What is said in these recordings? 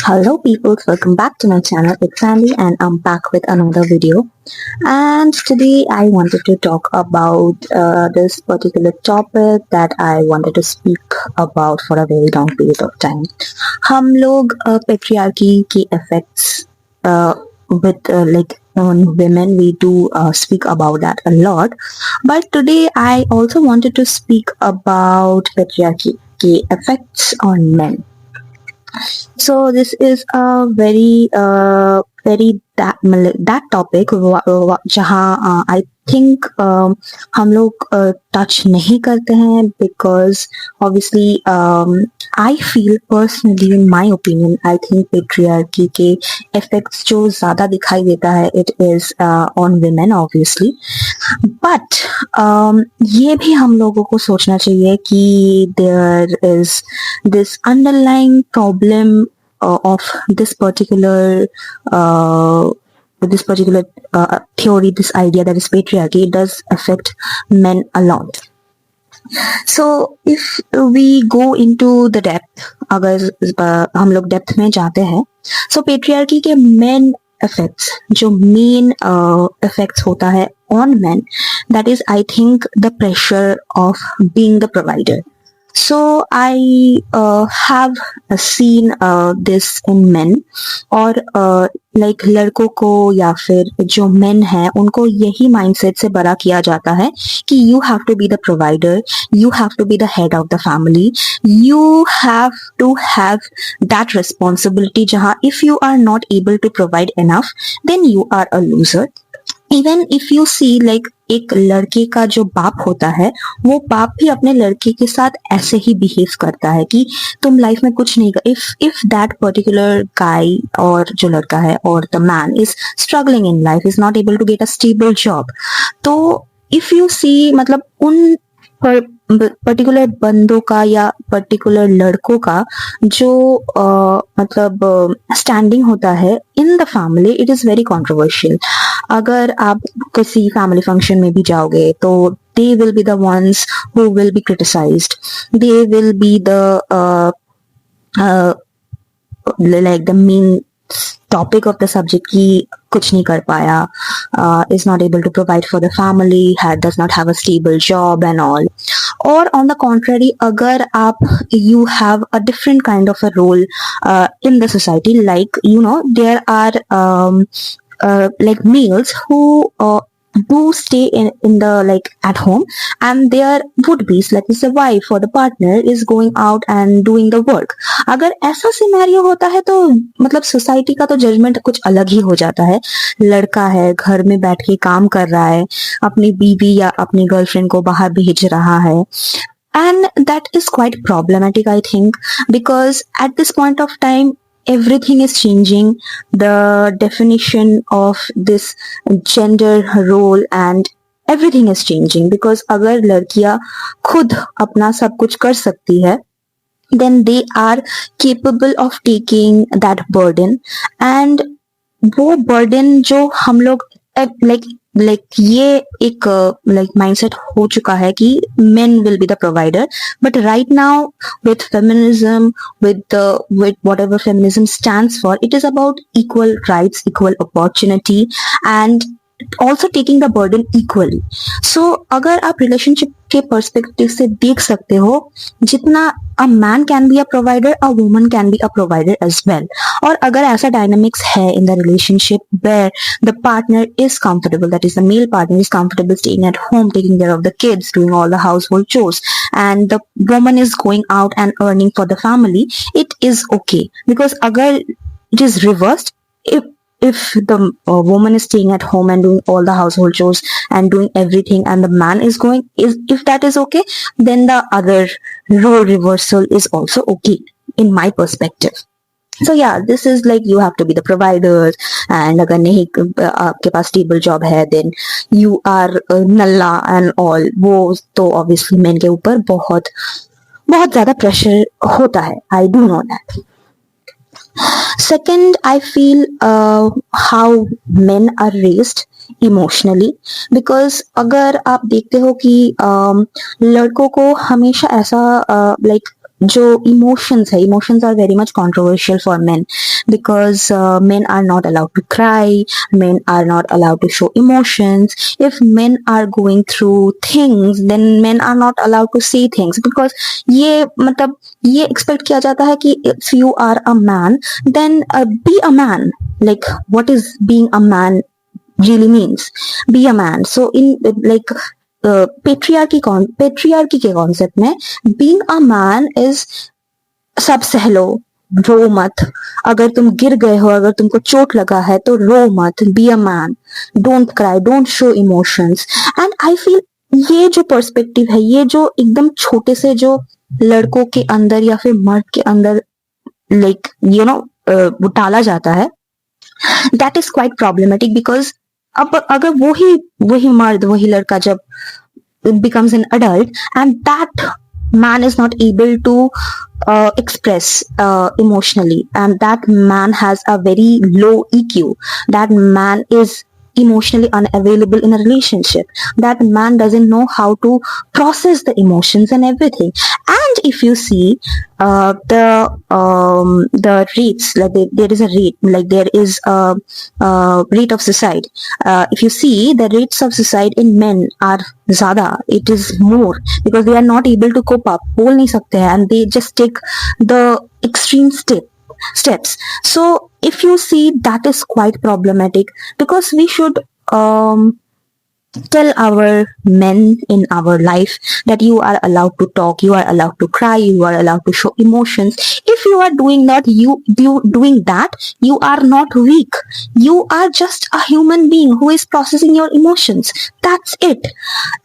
Hello people, welcome back to my channel. It's Sandy and I'm back with another video. And today I wanted to talk about this particular topic that I wanted to speak about for a very long period of time. हम लोग patriarchy के effects with like on women, we do speak about that a lot. But today I also wanted to speak about patriarchy के effects on men. So this is a very that topic जहाँ I think हम लोग touch नहीं करते हैं because obviously I feel personally in my opinion I think patriarchy के effects जो ज़्यादा दिखाई देता है it is on women obviously but ये भी हम लोगों को सोचना चाहिए कि there is this underlying problem of this particular theory, this idea that is patriarchy, it does affect men a lot. So if we go into the depth, अगर हम लोग डेप्थ में जाते हैं, so patriarchy के main effects, जो main effects होता है on men, that is I think the pressure of being the provider. So I have seen this in men और like लड़कों को या फिर जो men हैं उनको यही mindset से बड़ा किया जाता है कि you have to be the provider, you have to be the head of the family, you have to have that responsibility जहाँ if you are not able to provide enough then you are a loser. Even if you see like एक लड़के का जो बाप होता है वो बाप भी अपने लड़के के साथ ऐसे ही बिहेव करता है कि तुम लाइफ में कुछ नहीं कर इफ दैट पर्टिकुलर गाय और जो लड़का है और the man is struggling in life is not able to get a stable job तो इफ यू सी मतलब उन पर्टिकुलर बंदों का या पर्टिकुलर लड़कों का जो मतलब स्टैंडिंग होता है in the family it is very controversial. अगर आप किसी फैमिली फंक्शन में भी जाओगे तो they will be the ones who will be criticized. They will be like the main topic of the subject कि कुछ नहीं कर पाया, is not able to provide for the family, does not have a stable job and all. Or on the contrary, अगर आप you have a different kind of a role in the society, like you know there are like males who do stay in the like at home and their would be like the wife or the partner is going out and doing the work. अगर ऐसा scenario होता है तो मतलब society का तो judgement कुछ अलग ही हो जाता है. लड़का है घर में बैठ के काम कर रहा है अपनी बीवी या अपनी गर्लफ्रेंड को बाहर भेज रहा है and that is quite problematic I think because at this point of time everything is changing. The definition of this gender role and everything is changing because अगर लड़कियां खुद अपना सब कुछ कर सकती है then they are capable of taking that burden and वो burden जो हम लोग like ये एक like mindset हो चुका है कि men will be the provider but right now with feminism with whatever feminism stands for it is about equal rights, equal opportunity and also taking the burden equally. So अगर आप relationship के perspective से देख सकते हो जितना a man can be a provider, a woman can be a provider as well. और अगर ऐसा dynamics है in the relationship where the partner is comfortable, that is the male partner is comfortable staying at home, taking care of the kids, doing all the household chores, and the woman is going out and earning for the family, it is okay. Because अगर it is reversed, if the woman is staying at home and doing all the household chores and doing everything and the man is going if that is okay then the other role reversal is also okay in my perspective. So yeah, this is like you have to be the provider and अगर नहीं आपके पास stable job है then you are Nalla and all वो तो obviously men के ऊपर बहुत बहुत ज़्यादा pressure होता है. I do know that. Second, I feel how men are raised emotionally because अगर आप देखते हो कि लड़कों को हमेशा ऐसा लाइक जो emotions है, emotions are very much controversial for men because men are not allowed to cry, men are not allowed to show emotions. If men are going through things, then men are not allowed to say things because ये मतलब ये expect किया जाता है कि if you are a man, then be a man. Like what is being a man really means? Be a man. So in like patriarchy के concept में being a man is सब सह लो, रो मत, अगर तुम गिर गए हो, अगर तुमको चोट लगा है तो रो मत, be a man, don't cry, don't show emotions. And I feel ये जो पर्सपेक्टिव है, ये जो एकदम छोटे से जो लड़कों के अंदर या फिर मर्द के अंदर लाइक वो डाला जाता है, that is quite problematic because अब अगर वही वही मर्द वही लड़का जब becomes an adult and that man is not able to express emotionally, and that man has a very low EQ, that man is emotionally unavailable in a relationship, that man doesn't know how to process the emotions and everything. And if you see the rates, like there is a rate, like there is a rate of suicide. If you see the rates of suicide in men are ज़्यादा, it is more because they are not able to cope up, बोल नहीं सकते हैं, and they just take the extreme steps. So if you see, that is quite problematic because we should tell our men in our life that you are allowed to talk, you are allowed to cry, you are allowed to show emotions. If you are doing that, you are not weak, you are just a human being who is processing your emotions. That's it.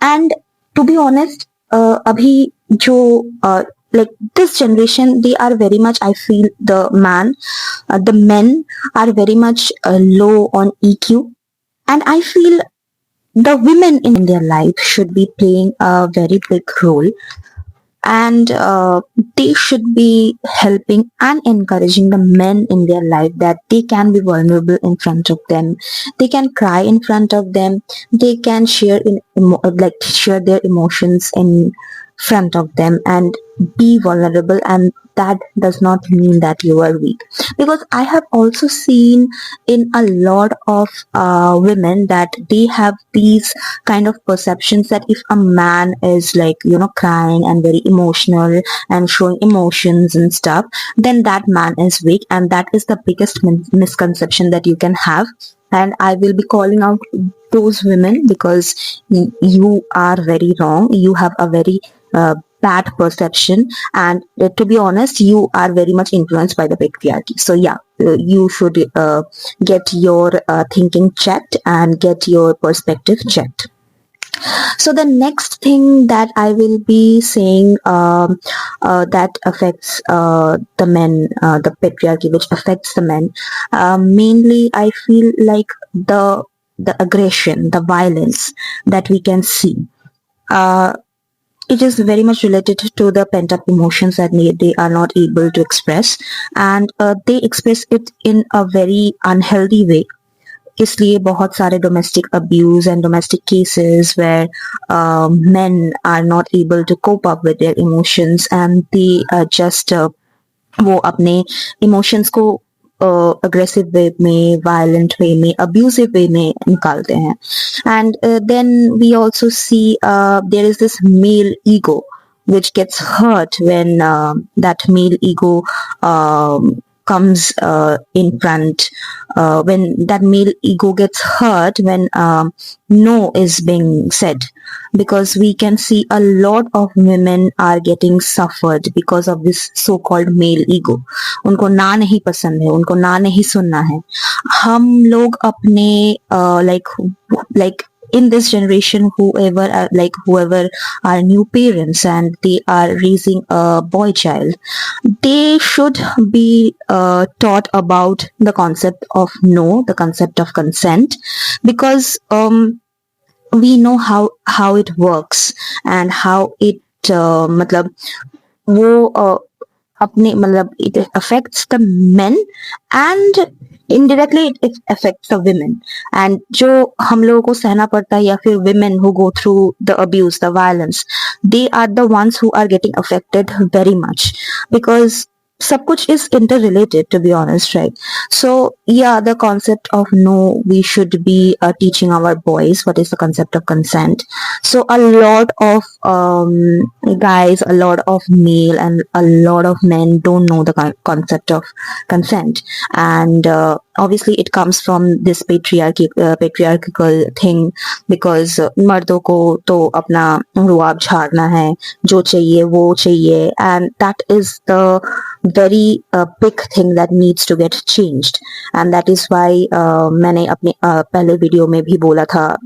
And to be honest, abhi jo like this generation, they are very much, I feel the men are very much low on EQ, and I feel the women in their life should be playing a very big role, and they should be helping and encouraging the men in their life that they can be vulnerable in front of them, they can cry in front of them, they can share their emotions in front of them and be vulnerable. And that does not mean that you are weak, because I have also seen in a lot of women that they have these kind of perceptions that if a man is crying and very emotional and showing emotions and stuff, then that man is weak, and that is the biggest misconception that you can have. And I will be calling out those women because you are very wrong, you have a very bad perception, and to be honest, you are very much influenced by the patriarchy. So yeah, you should get your thinking checked and get your perspective checked. So the next thing that I will be saying that affects the men, the patriarchy which affects the men, mainly I feel like the aggression, the violence that we can see. It is very much related to the pent up emotions that they are not able to express, and they express it in a very unhealthy way. इसलिए बहुत सारे domestic abuse and domestic cases where men are not able to cope up with their emotions, and they just वो अपने emotions को aggressive way में, violent way में, abusive way में निकालते हैं. And then we also see there is this male ego which gets hurt when that male ego comes in front, when that male ego gets hurt when no is being said, because we can see a lot of women are getting suffered because of this so-called male ego. उनको ना नहीं पसंद है, उनको ना नहीं सुनना है. हम लोग अपने like in this generation, whoever are new parents and they are raising a boy child, they should be taught about the concept of no, the concept of consent, because we know how it works and how it मतलब वो अपने मतलब it affects the men and indirectly it affects the women. And जो हम लोगों को सहना पड़ता है या फिर women who go through the abuse, the violence, they are the ones who are getting affected very much because सब कुछ is interrelated, to be honest, right? So yeah, the concept of no, we should be teaching our boys what is the concept of consent. So a lot of guys, a lot of male and a lot of men don't know the concept of consent. And obviously it comes from this patriarchal thing because मर्दों को तो अपना रुआब झाड़ना है, जो चाहिए वो चाहिए, and that is the very big thing that needs to get changed. And that is why मैंने अपने पहले वीडियो में भी बोला था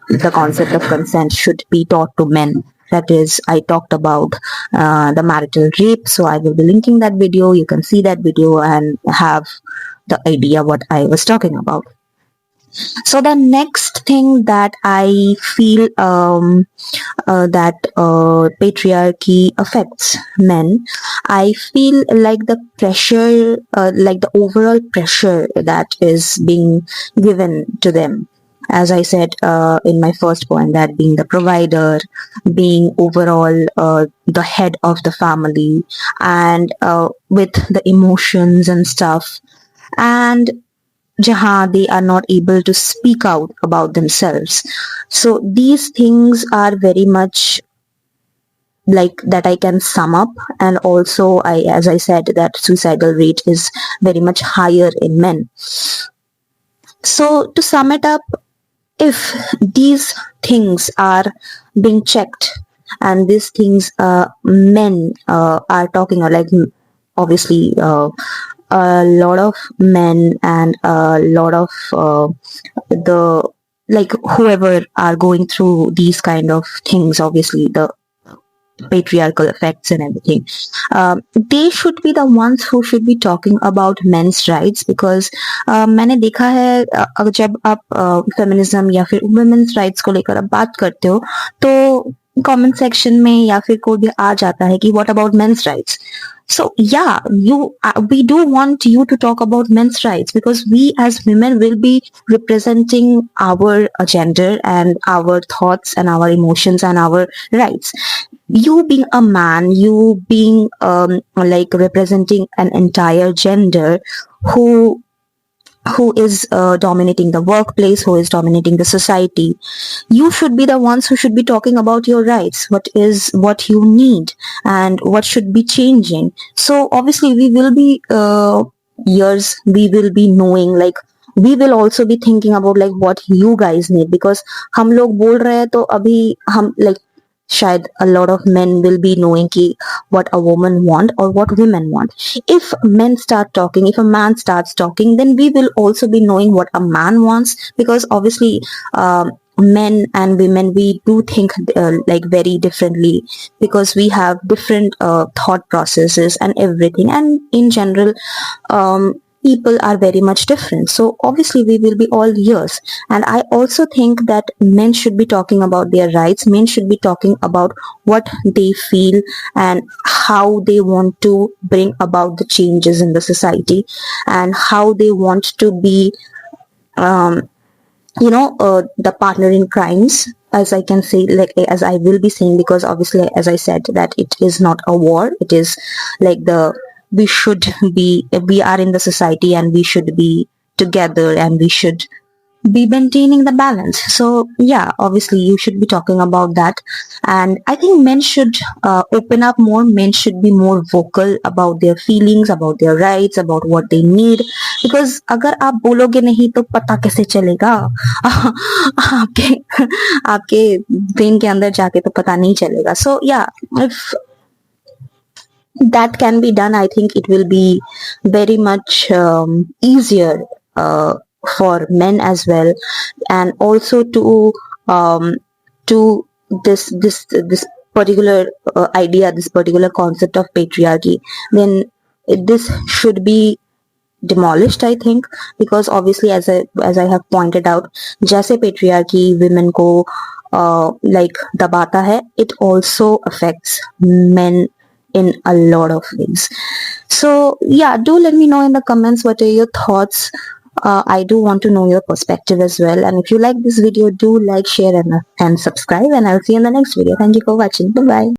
the concept of consent should be taught to men. That is, I talked about the marital rape, so I will be linking that video. You can see that video and have the idea what I was talking about. So the next thing that I feel that patriarchy affects men, I feel like the pressure, like the overall pressure that is being given to them. As I said in my first point, that being the provider, being overall the head of the family, and with the emotions and stuff, and jahan they are not able to speak out about themselves. So these things are very much like that I can sum up. And also as I said, that suicidal rate is very much higher in men. So to sum it up, if these things are being checked and these things men are talking, or like obviously a lot of men and a lot of the like whoever are going through these kind of things, obviously the patriarchal effects and everything, they should be the ones who should be talking about men's rights. Because मैंने देखा है जब आप feminism या फिर women's rights को लेकर आप बात करते हो तो कमेंट सेक्शन में या फिर कोई भी आ जाता है कि what about men's rights. So yeah, we do want you to talk about men's rights because we as women will be representing our gender and our thoughts and our emotions and our rights. You being a man, you being like representing an entire gender who is dominating the workplace, who is dominating the society, you should be the ones who should be talking about your rights, what you need and what should be changing. So obviously we will be years, we will be knowing, like we will also be thinking about like what you guys need. Because हम लोग बोल रहे हैं तो अभी हम like शायद a lot of men will be knowing ki what a woman want or what women want. If men start talking, if a man starts talking, then we will also be knowing what a man wants. Because obviously men and women, we do think like very differently because we have different thought processes and everything, and in general people are very much different. So obviously we will be all ears. And I also think that men should be talking about their rights. Men should be talking about what they feel and how they want to bring about the changes in the society and how they want to be the partner in crimes, as I can say, like as I will be saying. Because obviously, as I said, that it is not a war, it is like we are in the society and we should be together and we should be maintaining the balance. So yeah, obviously you should be talking about that. And I think men should open up more. Men should be more vocal about their feelings, about their rights, about what they need. Because अगर आप बोलोगे नहीं तो पता कैसे चलेगा? आपके आपके ब्रेन के अंदर जाके तो पता नहीं चलेगा. So yeah, if that can be done, I think it will be very much easier for men as well. And also to this particular idea, this particular concept of patriarchy, then this should be demolished, I think. Because obviously as I have pointed out, जैसे patriarchy women को like दबाता है, it also affects men in a lot of ways. So yeah, do let me know in the comments what are your thoughts. I do want to know your perspective as well. And if you like this video, do like, share, and subscribe. And I'll see you in the next video. Thank you for watching. Bye bye.